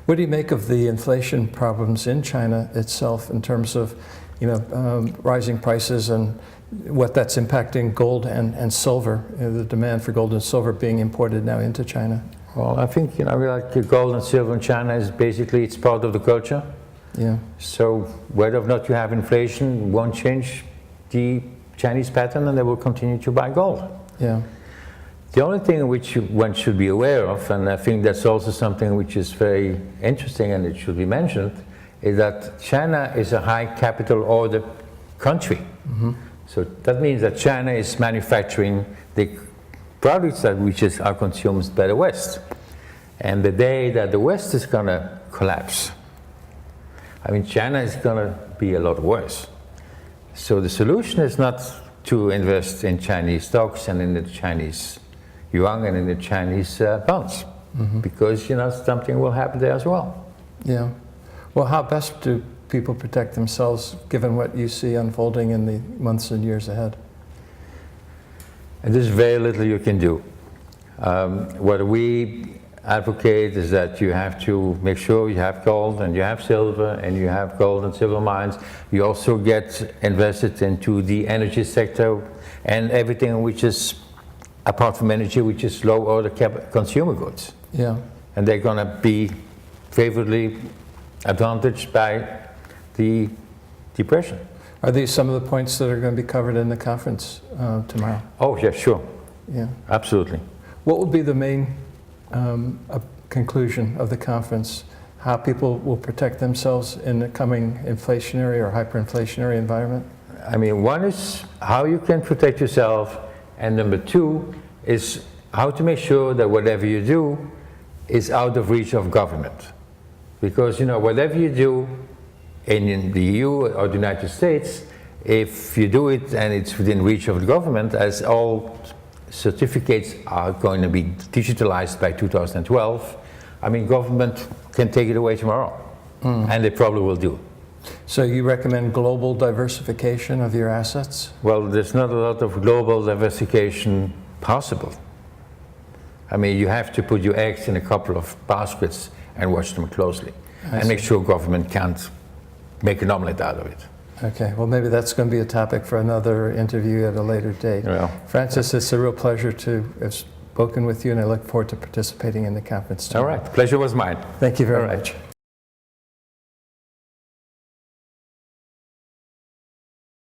What do you make of the inflation problems in China itself in terms of, rising prices and what that's impacting gold and silver, the demand for gold and silver being imported now into China? Well, I think, like gold and silver in China is basically, it's part of the culture. Yeah. So whether or not you have inflation won't change the Chinese pattern, and they will continue to buy gold. Yeah. The only thing which one should be aware of, and I think that's also something which is very interesting and it should be mentioned, is that China is a high capital order country. Mm-hmm. So that means that China is manufacturing the products which are consumed by the West. And the day that the West is going to collapse, I mean, China is going to be a lot worse. So the solution is not to invest in Chinese stocks and in the Chinese yuan and in the Chinese bonds, because something will happen there as well. Yeah. Well, how best do people protect themselves given what you see unfolding in the months and years ahead? And there's very little you can do. What we advocate is that you have to make sure you have gold and you have silver and you have gold and silver mines. You also get invested into the energy sector and everything which is, apart from energy, which is low order consumer goods. Yeah. And they're going to be favorably advantaged by the depression. Are these some of the points that are going to be covered in the conference tomorrow? Oh, yeah, sure. Yeah. Absolutely. What will be the main conclusion of the conference? How people will protect themselves in the coming inflationary or hyperinflationary environment? I mean, one is how you can protect yourself, and number two is how to make sure that whatever you do is out of reach of government. Because, whatever you do in the EU or the United States, if you do it and it's within reach of the government, as all certificates are going to be digitalized by 2012, I mean, government can take it away tomorrow, and they probably will do. So you recommend global diversification of your assets? Well, there's not a lot of global diversification possible. I mean, you have to put your eggs in a couple of baskets and watch them closely, and make sure government can't make an omelette out of it. Okay, well, maybe that's going to be a topic for another interview at a later date. Well, Francis, it's a real pleasure to have spoken with you, and I look forward to participating in the conference tomorrow. All right, pleasure was mine. Thank you very much.